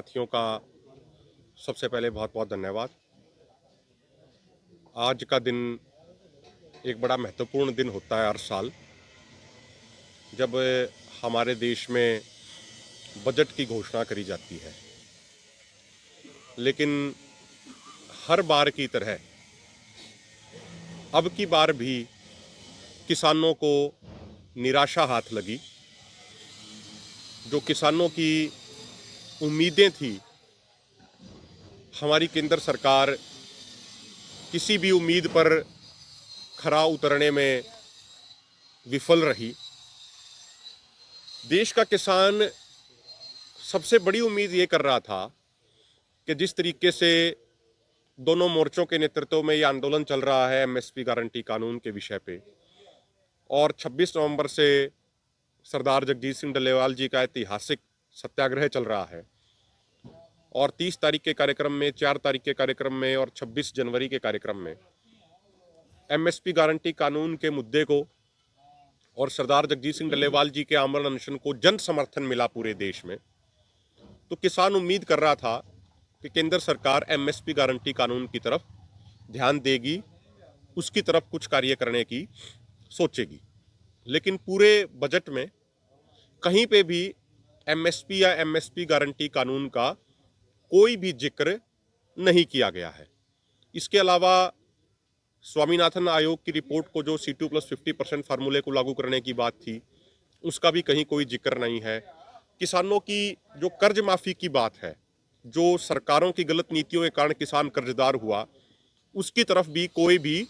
साथियों का सबसे पहले बहुत बहुत धन्यवाद। आज का दिन एक बड़ा महत्वपूर्ण दिन होता है हर साल, जब हमारे देश में बजट की घोषणा करी जाती है। लेकिन हर बार की तरह अब की बार भी किसानों को निराशा हाथ लगी। जो किसानों की उम्मीदें थी, हमारी केंद्र सरकार किसी भी उम्मीद पर खरा उतरने में विफल रही। देश का किसान सबसे बड़ी उम्मीद ये कर रहा था कि जिस तरीके से दोनों मोर्चों के नेतृत्व में ये आंदोलन चल रहा है एमएसपी गारंटी कानून के विषय पे, और 26 नवंबर से सरदार जगजीत सिंह डल्लेवाल जी का ऐतिहासिक सत्याग्रह चल रहा है, और 30 तारीख के कार्यक्रम में, 4 तारीख के कार्यक्रम में और 26 जनवरी के कार्यक्रम में एमएसपी गारंटी कानून के मुद्दे को और सरदार जगजीत सिंह डल्लेवाल जी के आमरण अनशन को जन समर्थन मिला पूरे देश में। तो किसान उम्मीद कर रहा था कि केंद्र सरकार एमएसपी गारंटी कानून की तरफ ध्यान देगी, उसकी तरफ कुछ कार्य करने की सोचेगी। लेकिन पूरे बजट में कहीं पे भी एमएसपी या एमएसपी गारंटी कानून का कोई भी जिक्र नहीं किया गया है। इसके अलावा स्वामीनाथन आयोग की रिपोर्ट को, जो C2+50% फार्मूले को लागू करने की बात थी, उसका भी कहीं कोई जिक्र नहीं है। किसानों की जो कर्ज माफी की बात है, जो सरकारों की गलत नीतियों के कारण किसान कर्जदार हुआ, उसकी तरफ भी कोई भी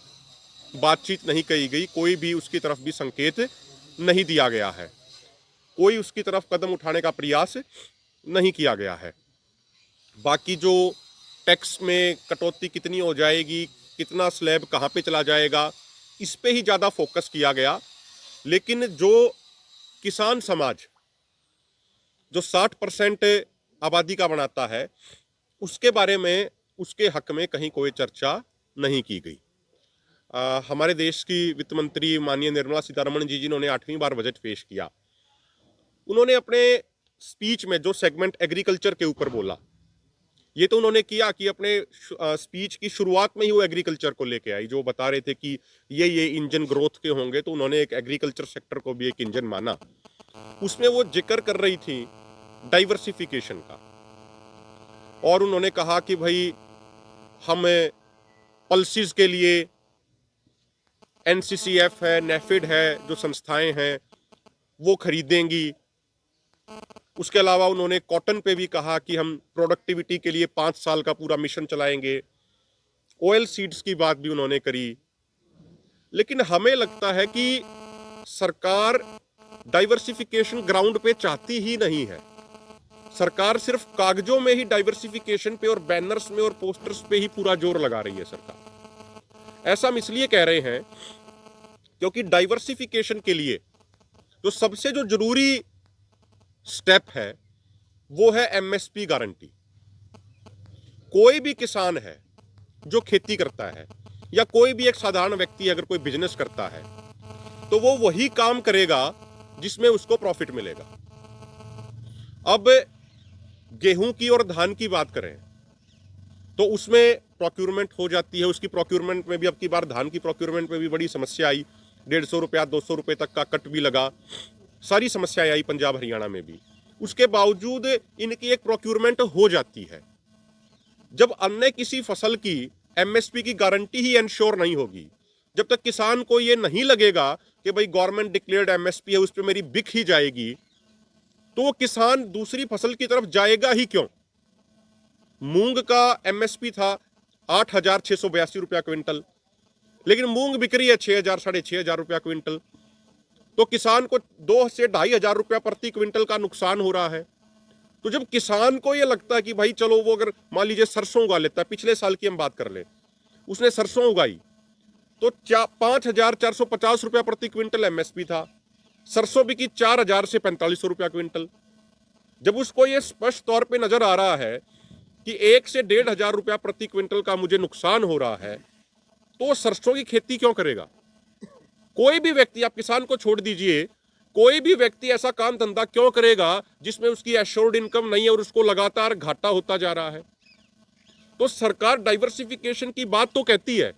बातचीत नहीं कही गई, कोई भी उसकी तरफ भी संकेत नहीं दिया गया है, कोई उसकी तरफ कदम उठाने का प्रयास नहीं किया गया है। बाकी जो टैक्स में कटौती कितनी हो जाएगी, कितना स्लैब कहाँ पे चला जाएगा, इस पे ही ज़्यादा फोकस किया गया। लेकिन जो किसान समाज जो 60% आबादी का बनाता है, उसके बारे में, उसके हक में कहीं कोई चर्चा नहीं की गई। हमारे देश की वित्त मंत्री माननीय निर्मला सीतारमण जी, जिन्होंने 8वीं बार बजट पेश किया, उन्होंने अपने स्पीच में जो सेगमेंट एग्रीकल्चर के ऊपर बोला, ये तो उन्होंने किया कि अपने स्पीच की शुरुआत में ही वो एग्रीकल्चर को लेके आई, जो बता रहे थे कि ये इंजन ग्रोथ के होंगे, तो उन्होंने एक एग्रीकल्चर सेक्टर को भी एक इंजन माना। उसमें वो जिक्र कर रही थी डाइवर्सिफिकेशन का, और उन्होंने कहा कि भाई हम पल्सिस के लिए एनसीसीएफ है, नेफिड है, जो संस्थाएं हैं वो खरीदेंगी। उसके अलावा उन्होंने कॉटन पे भी कहा कि हम प्रोडक्टिविटी के लिए 5 साल का पूरा मिशन चलाएंगे। ऑयल सीड्स की बात भी उन्होंने करी। लेकिन हमें लगता है कि सरकार डाइवर्सिफिकेशन ग्राउंड पे चाहती ही नहीं है। सरकार सिर्फ कागजों में ही डाइवर्सिफिकेशन पे और बैनर्स में और पोस्टर्स पे ही पूरा जोर लगा रही है सरकार। ऐसा हम इसलिए कह रहे हैं क्योंकि डाइवर्सिफिकेशन के लिए जो सबसे जो जरूरी स्टेप है वो है एमएसपी गारंटी। कोई भी किसान है जो खेती करता है, या कोई भी एक साधारण व्यक्ति अगर कोई बिजनेस करता है, तो वो वही काम करेगा जिसमें उसको प्रॉफिट मिलेगा। अब गेहूं की और धान की बात करें तो उसमें प्रोक्यूरमेंट हो जाती है। उसकी प्रोक्यूरमेंट में भी अब की बार धान की प्रोक्यूरमेंट में भी बड़ी समस्या आई। 150 रुपया 200 रुपये तक का कट भी लगा। सारी समस्याएं आई पंजाब हरियाणा में भी। उसके बावजूद इनकी एक प्रोक्यूरमेंट हो जाती है। जब अन्य किसी फसल की एमएसपी की गारंटी ही इंश्योर नहीं होगी, जब तक किसान को ये नहीं लगेगा कि भाई गवर्नमेंट डिक्लेयर्ड एमएसपी है, उस पर मेरी बिक ही जाएगी, तो वो किसान दूसरी फसल की तरफ जाएगा ही क्यों। मूंग का एमएसपी था 8,682 रुपया क्विंटल, लेकिन मूंग बिक रही है 6,000 6,500 रुपया क्विंटल। तो किसान को 2 से 2,500 रुपया प्रति क्विंटल का नुकसान हो रहा है। तो जब किसान को यह लगता है कि भाई चलो, वो अगर मान लीजिए सरसों उगा लेता है, पिछले साल की हम बात कर ले, उसने सरसों उगाई तो 5,450 रुपया प्रति क्विंटल एमएसपी था। सरसों बिकी 4,000 से 4,500 रुपया क्विंटल। जब उसको यह स्पष्ट तौर पर नजर आ रहा है कि 1 से 1,500 रुपया प्रति क्विंटल का मुझे नुकसान हो रहा है, तो वो सरसों की खेती क्यों करेगा। कोई भी व्यक्ति, आप किसान को छोड़ दीजिए, कोई भी व्यक्ति ऐसा काम धंधा क्यों करेगा जिसमें उसकी एश्योर्ड इनकम नहीं है और उसको लगातार घाटा होता जा रहा है। तो सरकार डाइवर्सिफिकेशन की बात तो कहती है,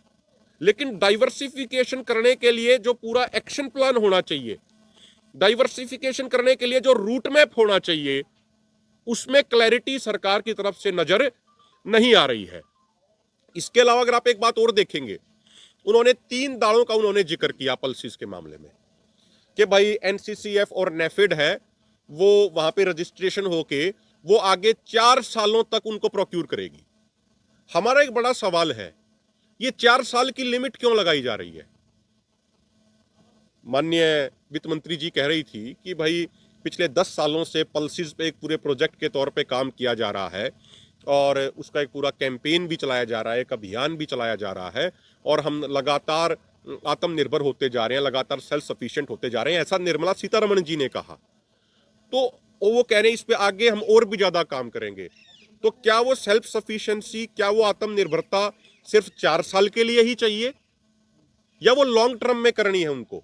लेकिन डाइवर्सिफिकेशन करने के लिए जो पूरा एक्शन प्लान होना चाहिए, डाइवर्सिफिकेशन करने के लिए जो रूट मैप होना चाहिए, उसमें क्लैरिटी सरकार की तरफ से नजर नहीं आ रही है। इसके अलावा अगर आप एक बात और देखेंगे, उन्होंने 3 दाड़ों का उन्होंने जिक्र किया पल्सिस के मामले में कि भाई एनसीसीएफ और नेफिड है वो वहां पे रजिस्ट्रेशन होके वो आगे 4 सालों तक उनको प्रोक्यूर करेगी। हमारा एक बड़ा सवाल है, ये 4 साल की लिमिट क्यों लगाई जा रही है? माननीय वित्त मंत्री जी कह रही थी कि भाई पिछले 10 सालों से पल्सिस पे एक पूरे प्रोजेक्ट के तौर पे काम किया जा रहा है और उसका एक पूरा कैंपेन भी चलाया जा रहा है, एक अभियान भी चलाया जा रहा है और हम लगातार आत्मनिर्भर होते जा रहे हैं, लगातार सेल्फ सफिशिएंट होते जा रहे हैं, ऐसा निर्मला सीतारमण जी ने कहा। तो वो कह रहे हैं इस पे आगे हम और भी ज्यादा काम करेंगे। तो क्या वो सेल्फ सफिशिएंसी, क्या वो आत्मनिर्भरता सिर्फ 4 साल के लिए ही चाहिए या वो लॉन्ग टर्म में करनी है उनको?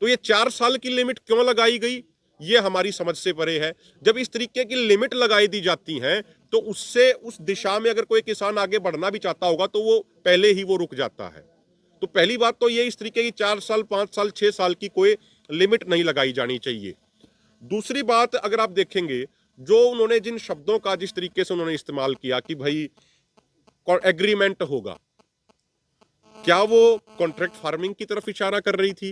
तो ये 4 साल की लिमिट क्यों लगाई गई, ये हमारी समझ से परे है। जब इस तरीके की लिमिट लगाई दी जाती हैं तो उससे उस दिशा में अगर कोई किसान आगे बढ़ना भी चाहता होगा तो वो पहले ही वो रुक जाता है। तो पहली बात तो ये इस तरीके की 4 साल, 5 साल, 6 साल की कोई लिमिट नहीं लगाई जानी चाहिए। दूसरी बात, अगर आप देखेंगे जो उन्होंने जिन शब्दों का जिस तरीके से उन्होंने इस्तेमाल किया कि भाई एग्रीमेंट होगा, क्या वो कॉन्ट्रैक्ट फार्मिंग की तरफ इशारा कर रही थी?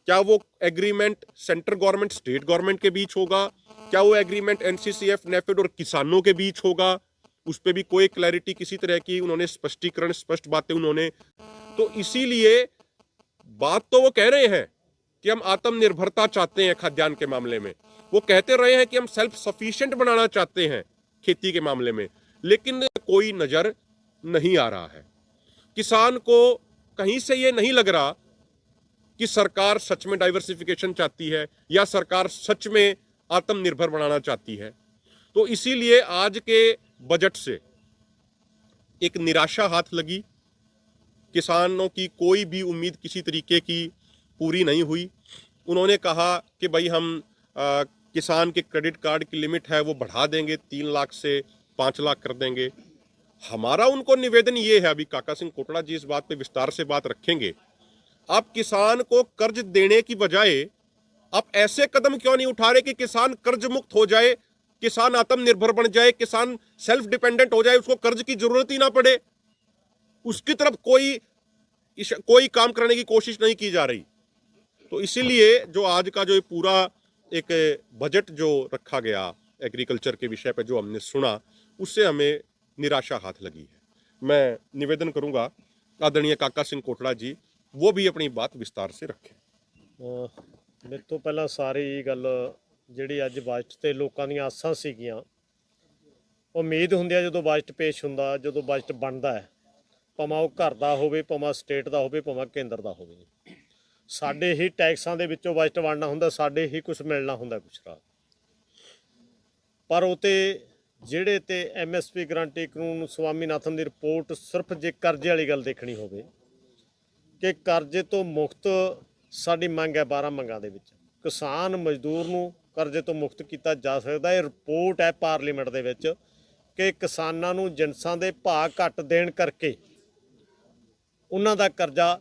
क्या वो agreement central government state government के बीच होगा? क्या वो एग्रीमेंट एनसीसीएफ, नेफेड और किसानों के बीच होगा? उस पर भी कोई क्लैरिटी किसी तरह की उन्होंने स्पष्टीकरण, स्पष्ट बातें उन्होंने। तो इसीलिए बात तो वो कह रहे हैं कि हम आत्मनिर्भरता चाहते हैं खाद्यान्न के मामले में, वो कहते रहे हैं कि हम सेल्फ सफिशिएंट बनाना चाहते हैं खेती के मामले में, लेकिन कोई नजर नहीं आ रहा है। किसान को कहीं से ये नहीं लग रहा कि सरकार सच में डाइवर्सिफिकेशन चाहती है या सरकार सच में आत्मनिर्भर बनाना चाहती है। तो इसीलिए आज के बजट से एक निराशा हाथ लगी। किसानों की कोई भी उम्मीद किसी तरीके की पूरी नहीं हुई। उन्होंने कहा कि भाई हम किसान के क्रेडिट कार्ड की लिमिट है वो बढ़ा देंगे, 3 लाख से 5 लाख कर देंगे। हमारा उनको निवेदन ये है, अभी काका सिंह कोटड़ा जी इस बात पे विस्तार से बात रखेंगे, आप किसान को कर्ज देने की बजाय आप ऐसे कदम क्यों नहीं उठा रहे कि किसान कर्ज मुक्त हो जाए, किसान आत्मनिर्भर बन जाए, किसान सेल्फ डिपेंडेंट हो जाए, उसको कर्ज की जरूरत ही ना पड़े। उसकी तरफ कोई काम करने की कोशिश नहीं की जा रही। तो इसीलिए जो आज का जो पूरा एक बजट जो रखा गया एग्रीकल्चर के विषय पर जो हमने सुना, उससे हमें निराशा हाथ लगी है। मैं निवेदन करूंगा आदरणीय काका सिंह कोटड़ा जी वो भी अपनी बात विस्तार से रखें। मेरे तो पहला सारी गल ਜਿਹੜੀ ਅੱਜ ਬਜਟ ਤੇ ਲੋਕਾਂ ਦੀਆਂ ਆਸਾਂ ਸੀਗੀਆਂ, ਉਮੀਦ ਹੁੰਦੀ ਆ ਜਦੋਂ ਬਜਟ ਪੇਸ਼ ਹੁੰਦਾ, ਜਦੋਂ ਬਜਟ ਬਣਦਾ ਹੈ, ਭਾਵੇਂ ਉਹ ਘਰ ਦਾ ਹੋਵੇ, ਭਾਵੇਂ ਸਟੇਟ ਦਾ ਹੋਵੇ, ਭਾਵੇਂ ਕੇਂਦਰ ਦਾ ਹੋਵੇ, ਸਾਡੇ ਹੀ ਟੈਕਸਾਂ ਦੇ ਵਿੱਚੋਂ ਬਜਟ ਬਣਨਾ ਹੁੰਦਾ, ਸਾਡੇ ਹੀ ਕੁਝ ਮਿਲਣਾ ਹੁੰਦਾ ਕੁਛ ਰਾਹ। ਪਰ ਉਹ ਤੇ ਜਿਹੜੇ ਤੇ ਐਮਐਸਪੀ ਗਰੰਟੀ ਕਾਨੂੰਨ ਸਵਾਮੀਨਾਥਨ ਦੀ ਰਿਪੋਰਟ ਸਿਰਫ ਜੇ ਕਰਜ਼ੇ ਵਾਲੀ ਗੱਲ ਦੇਖਣੀ ਹੋਵੇ ਕਿ ਕਰਜ਼ੇ ਤੋਂ ਮੁਕਤ ਸਾਡੀ ਮੰਗ ਹੈ 12 ਮੰਗਾਂ ਦੇ ਵਿੱਚ, ਕਿਸਾਨ ਮਜ਼ਦੂਰ ਨੂੰ ਕਰਜ਼ੇ ਤੋਂ ਮੁਕਤ ਕੀਤਾ ਜਾ ਸਕਦਾ। ਇਹ ਰਿਪੋਰਟ ਹੈ ਪਾਰਲੀਮੈਂਟ ਦੇ ਵਿੱਚ ਕਿ ਕਿਸਾਨਾਂ ਨੂੰ ਜਿਣਸਾਂ ਦੇ ਭਾਅ ਘੱਟ ਦੇਣ ਕਰਕੇ ਉਹਨਾਂ ਦਾ ਕਰਜ਼ਾ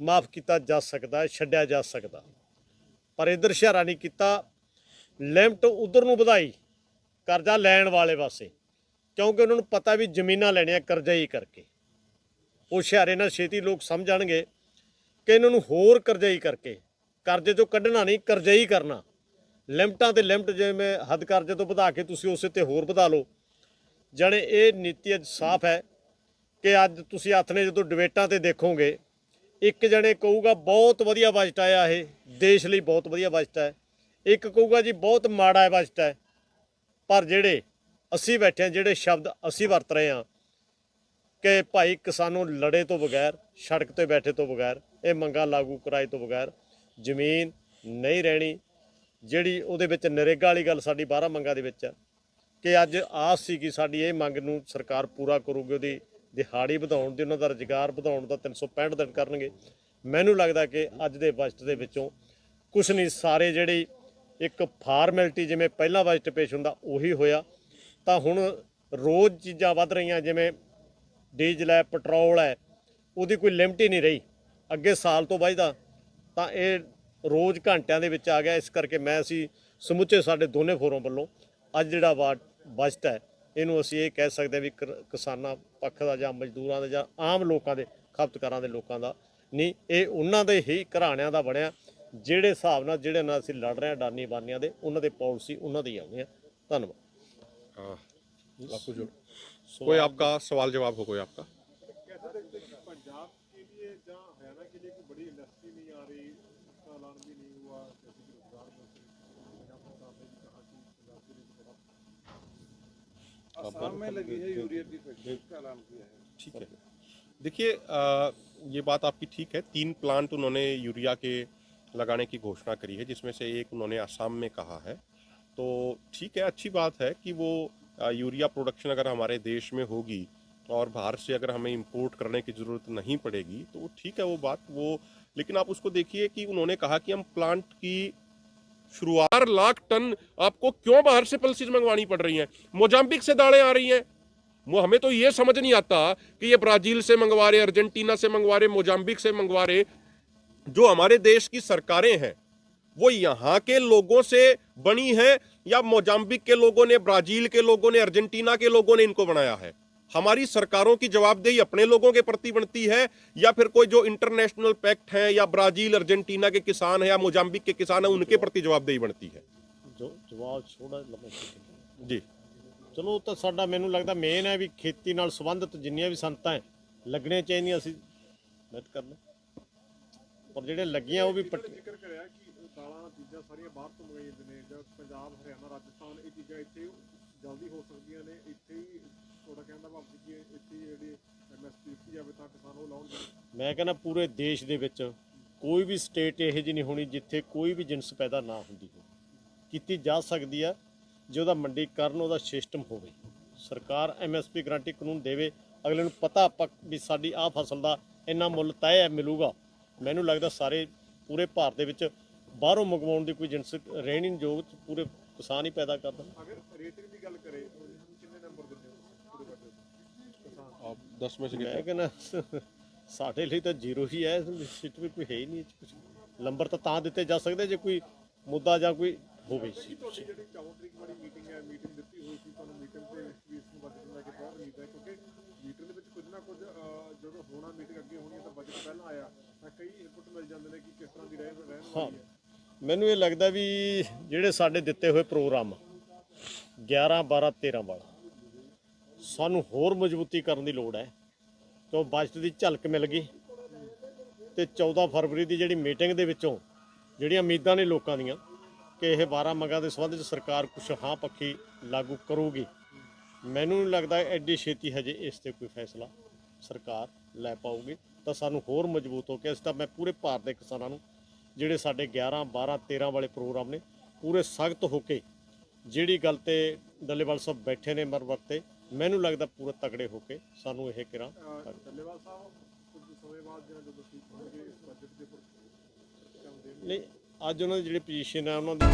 ਮਾਫ ਕੀਤਾ ਜਾ ਸਕਦਾ, ਛੱਡਿਆ ਜਾ ਸਕਦਾ। ਪਰ ਇੱਧਰ ਇਸ਼ਾਰਾ ਨਹੀਂ ਕੀਤਾ, ਲਿਮਟ ਉਧਰ ਨੂੰ ਵਧਾਈ ਕਰਜ਼ਾ ਲੈਣ ਵਾਲੇ ਪਾਸੇ, ਕਿਉਂਕਿ ਉਹਨਾਂ ਨੂੰ ਪਤਾ ਵੀ ਜ਼ਮੀਨਾਂ ਲੈਣੀਆਂ ਕਰਜ਼ਾ ਹੀ ਕਰਕੇ। ਉਹ ਇਸ਼ਾਰੇ ਨਾਲ ਛੇਤੀ ਲੋਕ ਸਮਝਣਗੇ ਕਿ ਇਹਨਾਂ ਨੂੰ ਹੋਰ ਕਰਜ਼ਾ ਹੀ ਕਰਕੇ, ਕਰਜ਼ੇ ਤੋਂ ਕੱਢਣਾ ਨਹੀਂ, ਕਰਜ਼ਾ ਹੀ ਕਰਨਾ। ਲਿਮਟਾਂ ਤੇ ਲਿਮਟ, ਜਿਵੇਂ ਹੱਦ ਕਰਜ਼ੇ ਤੋਂ ਵਧਾ ਕੇ ਤੁਸੀਂ ਉਸੇ ਤੇ ਹੋਰ ਵਧਾ ਲਓ। ਜਾਣੇ ਇਹ ਨੀਤੀ ਅੱਜ ਸਾਫ਼ ਹੈ ਕਿ ਅੱਜ ਤੁਸੀਂ ਹੱਥ ਨੇ ਜਦੋਂ ਡਿਬੇਟਾਂ ਤੇ ਦੇਖੋਗੇ, ਇੱਕ ਜਣੇ ਕਹੂਗਾ ਬਹੁਤ ਵਧੀਆ ਬਜਟ ਆਇਆ, ਇਹ ਦੇਸ਼ ਲਈ ਬਹੁਤ ਵਧੀਆ ਬਜਟ ਹੈ, ਇੱਕ ਕਹੂਗਾ ਜੀ ਬਹੁਤ ਮਾੜਾ ਹੈ ਬਜਟ ਹੈ। ਪਰ ਜਿਹੜੇ ਅਸੀਂ ਬੈਠੇ ਹਾਂ, ਜਿਹੜੇ ਸ਼ਬਦ ਅਸੀਂ ਵਰਤ ਰਹੇ ਹਾਂ ਕਿ ਭਾਈ ਕਿਸਾਨੋਂ ਲੜੇ ਤੋਂ ਬਗੈਰ, ਸੜਕ 'ਤੇ ਬੈਠੇ ਤੋਂ ਬਗੈਰ, ਇਹ ਮੰਗਾਂ ਲਾਗੂ ਕਰਾਏ ਤੋਂ ਬਗੈਰ ਜ਼ਮੀਨ ਨਹੀਂ ਰਹਿਣੀ, ਜਿਹੜੀ ਉਹਦੇ ਵਿੱਚ ਨਰੇਗਾ ਵਾਲੀ ਗੱਲ ਸਾਡੀ 12 ਮੰਗਾਂ ਦੇ ਵਿੱਚ ਕਿ ਅੱਜ ਆਸ ਸੀ ਕਿ ਸਾਡੀ ਇਹ ਮੰਗ ਨੂੰ ਸਰਕਾਰ ਪੂਰਾ ਕਰੂਗੀ, ਉਹਦੀ ਦਿਹਾੜੀ ਵਧਾਉਣ ਦੀ, ਉਹਨਾਂ ਦਾ ਰੁਜ਼ਗਾਰ ਵਧਾਉਣ ਦਾ 365 ਦਿਨ ਕਰਨਗੇ। ਮੈਨੂੰ ਲੱਗਦਾ ਕਿ ਅੱਜ ਦੇ ਬਜਟ ਦੇ ਵਿੱਚੋਂ ਕੁਛ ਨਹੀਂ, ਸਾਰੇ ਜਿਹੜੀ ਇੱਕ ਫਾਰਮੈਲਿਟੀ ਜਿਵੇਂ ਪਹਿਲਾ ਬਜਟ ਪੇਸ਼ ਹੁੰਦਾ ਉਹੀ ਹੋਇਆ। ਤਾਂ ਹੁਣ ਰੋਜ਼ ਚੀਜ਼ਾਂ ਵੱਧ ਰਹੀਆਂ, ਜਿਵੇਂ ਡੀਜ਼ਲ ਹੈ, ਪੈਟਰੋਲ ਹੈ, ਉਹਦੀ ਕੋਈ ਲਿਮਟ ਹੀ ਨਹੀਂ ਰਹੀ। ਅੱਗੇ ਸਾਲ ਤੋਂ ਵੱਧਦਾ ਤਾਂ ਇਹ ਰੋਜ਼ ਘੰਟਿਆਂ ਦੇ ਵਿੱਚ ਆ ਗਿਆ। ਇਸ ਕਰਕੇ ਅਸੀਂ ਸਮੁੱਚੇ ਸਾਡੇ ਦੋਨੇ ਫੋਰਮ ਵੱਲੋਂ ਅੱਜ ਜਿਹੜਾ ਬਜਟ ਹੈ ਇਹਨੂੰ ਅਸੀਂ ਇਹ ਕਹਿ ਸਕਦੇ ਹਾਂ ਵੀ ਕਿਸਾਨਾਂ ਪੱਖ ਦਾ ਜਾਂ ਮਜ਼ਦੂਰਾਂ ਦਾ ਜਾਂ ਆਮ ਲੋਕਾਂ ਦੇ, ਖਪਤਕਾਰਾਂ ਦੇ ਲੋਕਾਂ ਦਾ ਨਹੀਂ, ਇਹ ਉਹਨਾਂ ਦੇ ਹੀ ਘਰਾਣਿਆਂ ਦਾ ਬਣਿਆ। ਜਿਹੜੇ ਹਿਸਾਬ ਨਾਲ ਜਿਹੜੇ ਨਾਲ ਅਸੀਂ ਲੜ ਰਹੇ ਹਾਂ ਅਡਾਨੀ ਬਾਨੀਆਂ ਦੇ, ਉਹਨਾਂ ਦੇ ਪॉलिसी ਉਹਨਾਂ ਦੀ ਆਉਣੀ ਹੈ। ਧੰਨਵਾਦ। आपको जो कोई आपका सवाल जवाब हो, कोई आपका? कैसे देखते हैं कि पंजाब के लिए जहाँ हरियाणा के लिए कोई बड़ी इंडस्ट्री नहीं आ रही, उसका ऐलान भी नहीं हुआ, जैसे कि रोजगार मंत्री पंजाब सरकार ने भी कहा कि पंजाब के लिए तो बड़ा असम में लगी है यूरिया की फैक्ट्री का ऐलान किया है। ठीक है, देखिए ये बात आपकी ठीक है। 3 प्लांट उन्होंने यूरिया के लगाने की घोषणा करी है, जिसमें से एक उन्होंने असम में कहा है। तो ठीक है, अच्छी बात है कि वो यूरिया प्रोडक्शन अगर हमारे देश में होगी और बाहर से अगर हमें इंपोर्ट करने की ज़रूरत नहीं पड़ेगी तो ठीक है वो बात। वो लेकिन आप उसको देखिए कि उन्होंने कहा कि हम प्लांट की शुरुआत 4 लाख टन आपको क्यों बाहर से पल्सेस मंगवानी पड़ रही हैं? मोजाम्बिक से दालें आ रही हैं। वो हमें तो ये समझ नहीं आता कि ये ब्राज़ील से मंगवा रहे, अर्जेंटीना से मंगवा रहे, मोजाम्बिक से मंगवा रहे। जो हमारे देश की सरकारें हैं वो यहाँ के लोगों से बनी है या मोजाम्बिक के लोगों ने, ब्राजील के लोगों ने, अर्जेंटीना के लोगों ने इनको बनाया है? हमारी सरकारों की जवाबदेही अपने लोगों के प्रति बनती है या फिर कोई जो इंटरनेशनल पैक्ट है या ब्राजील अर्जेंटीना के किसान है या मोजाम्बिक के किसान है उनके प्रति जवाबदेही बनती है? ਜੋ ਜਵਾਬ ਛੋੜਾ जी ਚਲੋ, ਤਾਂ ਸਾਡਾ ਮੈਨੂੰ ਲੱਗਦਾ ਮੇਨ ਹੈ ਵੀ ਖੇਤੀ ਨਾਲ ਸੰਬੰਧਿਤ ਜਿੰਨੀਆਂ ਵੀ ਸੰਨਤਾਂ ਹੈ ਲੱਗਣੀਆਂ ਚਾਹੀਦੀਆਂ, ਅਸੀਂ ਮਿਹਨਤ ਕਰਨਾ। ਪਰ ਜਿਹੜੇ ਲੱਗੀਆਂ ਉਹ ਵੀ ਜ਼ਿਕਰ ਕਰਿਆ ਕਿ ਦਾਲਾਂ ਚੀਜ਼ਾਂ ਸਾਰੀਆਂ ਬਾਹਰ ਤੋਂ ਮੰਗਾਈਆਂ ਜਾਂਦੀਆਂ ਨੇ, ਜਾਂ ਪੰਜਾਬ, ਹਰਿਆਣਾ, ਰਾਜਸਥਾਨ ਇਹ ਚੀਜ਼ਾਂ ਇੱਥੇ ਜਲਦੀ ਹੋ ਸਕਦੀਆਂ ਨੇ। ਇੱਥੇ ਹੀ ਤੁਹਾਡਾ ਕਹਿਣ ਦਾ ਭਾਵ ਸੀ ਕਿ ਇੱਥੇ ਜਿਹੜੀ MSP ਦਿੱਤੀ ਜਾਵੇ ਤਾਂ ਕਿਸਾਨ ਉਹ ਲਾਉਣਗੇ। ਮੈਂ ਕਹਿੰਦਾ ਪੂਰੇ ਦੇਸ਼ ਦੇ ਵਿੱਚ ਕੋਈ ਵੀ ਸਟੇਟ ਇਹੋ ਜਿਹੀ ਨਹੀਂ ਹੋਣੀ ਜਿੱਥੇ ਕੋਈ ਵੀ ਜਿੰਸ ਪੈਦਾ ਨਾ ਹੁੰਦੀ ਹੋ। ਕੀਤੀ ਜਾ ਸਕਦੀ ਆ ਜੇ ਉਹਦਾ ਮੰਡੀਕਰਨ, ਉਹਦਾ ਸਿਸਟਮ ਹੋਵੇ। ਸਰਕਾਰ MSP ਗਰੰਟੀ ਕਾਨੂੰਨ ਦੇਵੇ, ਅਗਲੇ ਨੂੰ ਪਤਾ ਵੀ ਸਾਡੀ ਆਹ ਫਸਲ ਦਾ ਇੰਨਾ ਮੁੱਲ ਤੈਅ ਹੈ, ਮਿਲੂਗਾ। ਮੈਨੂੰ ਲੱਗਦਾ ਸਾਰੇ ਪੂਰੇ ਭਾਰਤ ਦੇ ਵਿੱਚ ਬਾਹਰੋਂ ਮੰਗਵਾਉਣ ਦੀ ਕੋਈ ਜਿੰਸ ਰਹਿਣੀ ਨਹੀਂ, ਜੋ ਪੂਰੇ ਕਿਸਾਨ ਹੀ ਪੈਦਾ ਕਰਦਾ। ਅਗਰ ਰੇਟਿੰਗ ਦੀ ਗੱਲ ਕਰੇ ਕਿੰਨੇ ਨੰਬਰ ਦਿੰਦੇ ਹੋ ਪੂਰੇ ਬਜਟ ਕਿਸਾਨ? आप 10 में से ਮੈਂ ਕਹਿੰਦਾ ਸਾਡੇ ਲਈ ਤਾਂ ਜ਼ੀਰੋ ਹੀ ਹੈ, ਇਸ ਵਿੱਚ ਕੋਈ ਹੈ ਹੀ ਨਹੀਂ। ਕੁਝ ਨੰਬਰ ਤਾਂ ਦਿੱਤੇ ਜਾ ਸਕਦੇ ਜੇ ਕੋਈ ਮੁੱਦਾ ਜਾਂ ਕੋਈ ਹੋਵੇ। ਤੁਹਾਡੀ ਜਿਹੜੀ 14 ਤਰੀਕ ਵਾਲੀ ਮੀਟਿੰਗ ਹੈ, ਮੀਟਿੰਗ ਦਿੱਤੀ ਹੋਈ ਸੀ ਤੁਹਾਨੂੰ, ਮੀਟਿੰਗ ਦੇ ਵਿੱਚ ਵੀ ਇਸ ਨੂੰ ਬਜਟ ਨੂੰ ਲੈ ਕੇ ਬਹੁਤ ਉਮੀਦ ਹੈ, ਕਿਉਂਕਿ ਮੀਟਿੰਗ ਦੇ ਵਿੱਚ ਕੁਝ ਨਾ ਕੁਝ ਜਦੋਂ ਹੋਣਾ, ਮੀਟਿੰਗ ਅੱਗੇ ਹੋਣੀ ਹੈ ਤਾਂ ਬਜਟ ਪਹਿਲਾਂ ਆਇਆ ਤਾਂ ਕਈ ਇਨਪੁਟ ਮਿਲ ਜਾਂਦੇ ਨੇ ਕਿ ਕਿਸ ਤਰ੍ਹਾਂ ਦੀ ਰਹਿਣ ਵਾਲੀ ਹੈ। ਮੈਨੂੰ ਇਹ ਲੱਗਦਾ ਵੀ ਜਿਹੜੇ ਸਾਡੇ ਦਿੱਤੇ ਹੋਏ ਪ੍ਰੋਗਰਾਮ 11, 12, 13 ਵਾਲਾ ਸਾਨੂੰ ਹੋਰ ਮਜ਼ਬੂਤੀ ਕਰਨ ਦੀ ਲੋੜ ਹੈ। ਕਿਉਂ ਬਜਟ ਦੀ ਝਲਕ ਮਿਲ ਗਈ ਤੇ 14 ਫਰਵਰੀ ਦੀ ਜਿਹੜੀ ਮੀਟਿੰਗ ਦੇ ਵਿੱਚੋਂ ਜਿਹੜੀਆਂ ਉਮੀਦਾਂ ਨੇ ਲੋਕਾਂ ਦੀਆਂ ਕਿ ਇਹ 12 ਮੰਗਾਂ ਦੇ ਸੰਬੰਧ ਵਿੱਚ ਸਰਕਾਰ ਕੁਛ ਹਾਂ ਪੱਖੀ ਲਾਗੂ ਕਰੂਗੀ, ਮੈਨੂੰ ਨਹੀਂ ਲੱਗਦਾ ਐਡੀ ਛੇਤੀ ਹਜੇ ਇਸ ਤੇ ਕੋਈ ਫੈਸਲਾ ਸਰਕਾਰ ਲੈ ਪਾਊਗੀ। ਤਾਂ ਸਾਨੂੰ ਹੋਰ ਮਜ਼ਬੂਤ ਹੋ ਕੇ ਅਸੀਂ ਤਾਂ ਮੈਂ ਪੂਰੇ ਭਾਰਤ ਦੇ ਕਿਸਾਨਾਂ ਨੂੰ ਜਿਹੜੇ ਸਾਡੇ 11, 12, 13 ਵਾਲੇ ਪ੍ਰੋਗਰਾਮ ਨੇ ਪੂਰੇ ਸਖਤ ਹੋ ਕੇ ਜਿਹੜੀ ਗੱਲ ਤੇ ਡੱਲੇਵਾਲ ਸਾਹਿਬ ਬੈਠੇ ਨੇ ਮਰ ਵਰਤੇ, ਮੈਨੂੰ ਲੱਗਦਾ ਪੂਰੇ ਤਕੜੇ ਹੋ ਕੇ ਸਾਨੂੰ ਇਹ ਕਿਰਾਂ ਡੱਲੇਵਾਲ ਸਾਹਿਬ ਕੁਝ ਸਮੇਂ ਬਾਅਦ ਜਦੋਂ ਠੀਕ ਹੋਣਗੇ ਇਸ ਬਜਟ ਦੇ ਉੱਪਰ ਕੰਮ ਦੇਣਗੇ। ਨਹੀਂ, ਅੱਜ ਉਹਨਾਂ ਦੀ ਜਿਹੜੀ ਪੋਜੀਸ਼ਨ ਹੈ ਉਹਨਾਂ ਦੀ